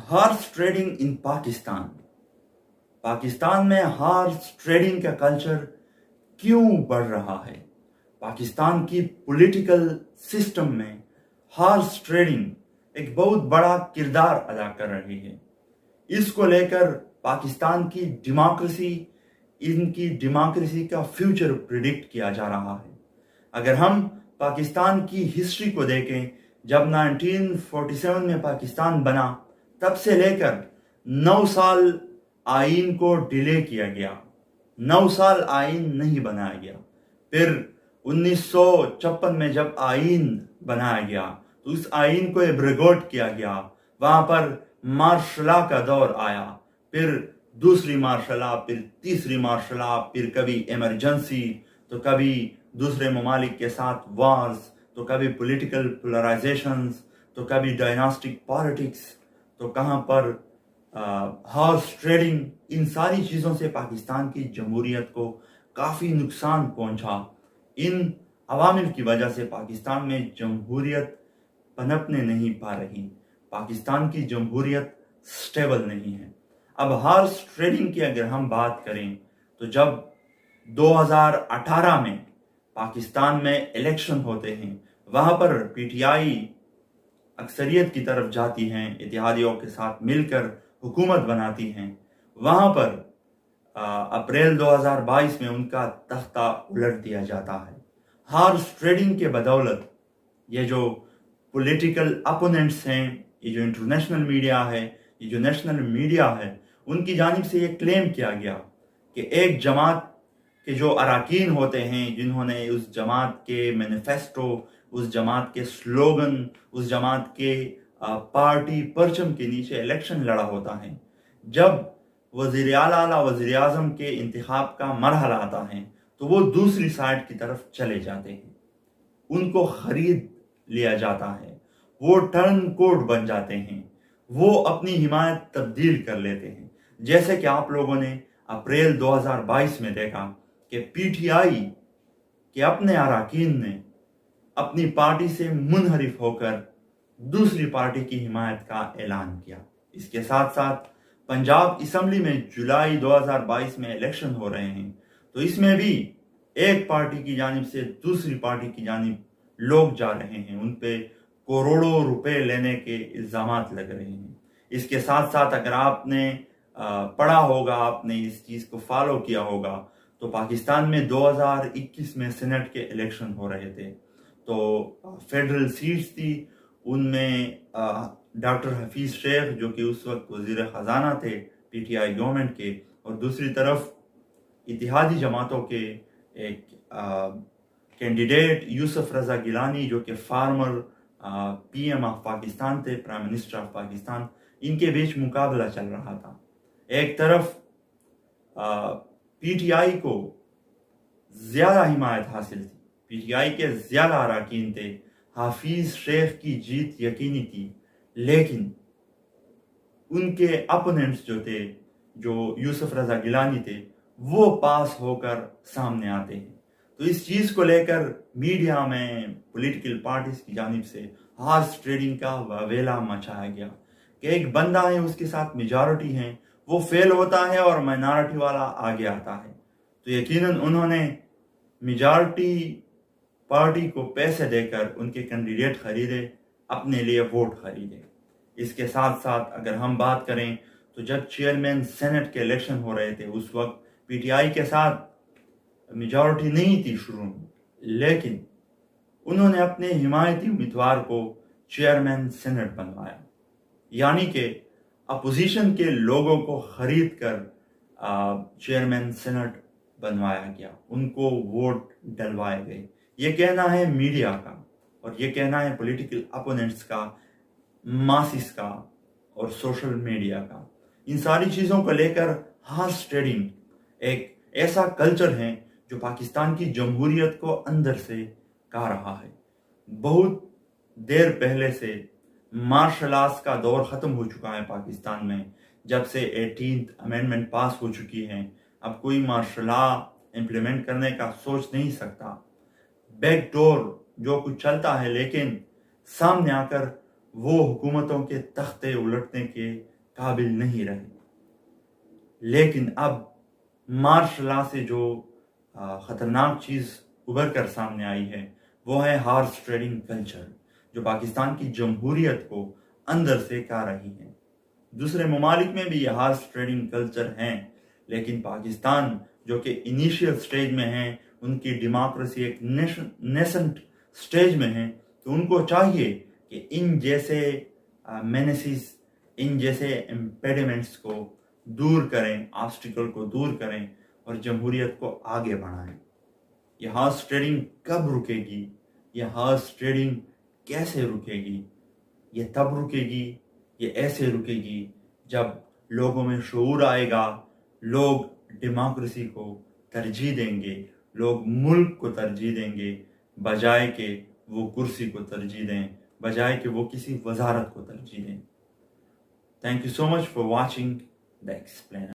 Horse trading in Pakistan. Pakistan में horse trading का culture क्यों बढ़ रहा है? पाकिस्तान की पॉलिटिकल सिस्टम में हॉर्स ट्रेडिंग एक बहुत बड़ा किरदार अदा कर रही है। इसको लेकर पाकिस्तान की इनकी डेमोक्रेसी का फ्यूचर प्रिडिक्ट किया जा रहा है। अगर हम पाकिस्तान की हिस्ट्री को देखें, जब 1947 में पाकिस्तान बना तब से लेकर 9 साल आइन को डिले किया गया, 9 साल आइन नहीं बनाया गया। फिर 1956 में जब आइन बनाया गया तो उस आइन को एब्रोगेट किया गया। वहां पर मार्शल लॉ का दौर आया, फिर दूसरी मार्शल लॉ, फिर तीसरी मार्शल लॉ, फिर कभी इमरजेंसी, तो कभी दूसरे ममालिक के साथ वार्स, तो कभी पॉलिटिकल पोलराइजेशंस, तो कभी डायनास्टिक पॉलिटिक्स, तो कहाँ पर हॉर्स ट्रेडिंग। इन सारी चीज़ों से पाकिस्तान की जमहूरियत को काफ़ी नुकसान पहुंचा। इन अवामिल की वजह से पाकिस्तान में जमहूरियत पनपने नहीं पा रही, पाकिस्तान की जमहूरियत स्टेबल नहीं है। अब हॉर्स ट्रेडिंग की अगर हम बात करें तो जब 2018 में पाकिस्तान में इलेक्शन होते हैं, वहां पर पीटीआई अक्सरियत की तरफ जाती हैं, इत्तेहादियों के साथ मिलकर हुकूमत बनाती हैं। वहां पर अप्रैल 2022 में उनका तख्ता उलट दिया जाता है। हॉर्स ट्रेडिंग के बदौलत ये जो पॉलिटिकल अपोनेंट्स हैं, ये जो इंटरनेशनल मीडिया है, ये जो नेशनल मीडिया है, उनकी जानिब से ये क्लेम किया गया कि एक जमात के जो अरकान होते हैं, जिन्होंने उस जमात के मैनिफेस्टो, उस जमात के स्लोगन, उस जमात के पार्टी परचम के नीचे इलेक्शन लड़ा होता है, जब वज़ीर आला वज़ीर आज़म के इंतखाब का मरहला आता है तो वो दूसरी साइड की तरफ चले जाते हैं, उनको खरीद लिया जाता है, वो टर्न कोड बन जाते हैं, वो अपनी हिमायत तब्दील कर लेते हैं। जैसे कि आप लोगों ने अप्रैल 2022 में देखा कि पीटीआई के अपने अरकान ने अपनी पार्टी से मुनहरिफ होकर दूसरी पार्टी की हिमायत का ऐलान किया। इसके साथ साथ पंजाब असम्बली में जुलाई 2022 में इलेक्शन हो रहे हैं, तो इसमें भी एक पार्टी की जानिब से दूसरी पार्टी की जानिब लोग जा रहे हैं, उन पे करोड़ों रुपए लेने के इल्जामात लग रहे हैं। इसके साथ साथ अगर आपने पढ़ा होगा, आपने इस चीज़ को फॉलो किया होगा, तो पाकिस्तान में 2021 में सेनेट के इलेक्शन हो रहे थे, तो फेडरल सीट्स थी, उनमें डॉक्टर हफीज शेख जो कि उस वक्त वजीर ख़जाना थे पीटीआई गवर्नमेंट के, और दूसरी तरफ इत्तेहादी जमातों के एक कैंडिडेट यूसुफ रजा गिलानी जो कि फार्मर पीएम ऑफ पाकिस्तान थे, प्राइम मिनिस्टर ऑफ पाकिस्तान, इनके बीच मुकाबला चल रहा था। एक तरफ पीटीआई को ज़्यादा हिमायत हासिल थी, पीटीआई के ज़्यादा अरकान थे, हाफिज शेख की जीत यकीनी थी, लेकिन उनके अपोनेंट्स जो थे, जो यूसुफ रजा गिलानी थे, वो पास होकर सामने आते हैं। तो इस चीज़ को लेकर मीडिया में पॉलिटिकल पार्टीज की जानिब से हॉर्स ट्रेडिंग का वावेला मचाया गया कि एक बंदा है, उसके साथ मेजॉरिटी है, वो फेल होता है और माइनॉरिटी वाला आगे आता है, तो यकीनन उन्होंने मेजॉरिटी पार्टी को पैसे देकर उनके कैंडिडेट खरीदे, अपने लिए वोट खरीदे। इसके साथ साथ अगर हम बात करें तो जब चेयरमैन सेनेट के इलेक्शन हो रहे थे, उस वक्त पीटीआई के साथ मेजॉरिटी नहीं थी शुरू में, लेकिन उन्होंने अपने हिमायती उम्मीदवार को चेयरमैन सेनेट बनवाया, यानी कि अपोजिशन के लोगों को खरीद कर चेयरमैन सेनेट बनवाया गया, उनको वोट डलवाए गए। ये कहना है मीडिया का और ये कहना है पॉलिटिकल अपोनेंट्स का, मासिस का और सोशल मीडिया का। इन सारी चीज़ों को लेकर हॉर्स ट्रेडिंग एक ऐसा कल्चर है जो पाकिस्तान की जमहूरियत को अंदर से खा रहा है। बहुत देर पहले से मार्शल आर्ट्स का दौर ख़त्म हो चुका है पाकिस्तान में, जब से 18th अमेंडमेंट पास हो चुकी है। अब कोई मार्शल लॉ इम्प्लीमेंट करने का सोच नहीं सकता। बैकडोर जो कुछ चलता है, लेकिन सामने आकर वो हुकूमतों के तख्ते उलटने के قابل نہیں رہے. لیکن اب مارشل لا سے جو خطرناک چیز ابھر کر سامنے آئی ہے وہ ہے ہارس ٹریڈنگ کلچر، جو پاکستان کی جمہوریت کو اندر سے کھا رہی ہے. دوسرے ممالک میں بھی یہ ہارس ٹریڈنگ کلچر ہیں، لیکن پاکستان جو کہ انیشیل سٹیج میں ہیں، ان کی ڈیموکریسی ایک نیسنٹ سٹیج میں ہے، تو ان کو چاہیے کہ ان جیسے مینسز، ان جیسے امپیڈیمنٹس کو دور کریں، آبسٹیکل کو دور کریں اور جمہوریت کو آگے بڑھائیں. یہ ہارس ٹریڈنگ کب رکے گی؟ یہ ہارس ٹریڈنگ کیسے رکے گی؟ یہ تب رکے گی، یہ ایسے رکے گی جب لوگوں میں شعور آئے گا، لوگ ڈیموکریسی کو ترجیح دیں گے، لوگ ملک کو ترجیح دیں گے، بجائے کہ وہ کرسی کو ترجیح دیں، بجائے کہ وہ کسی وزارت کو ترجیح دیں. Thank you so much for watching The Explainer.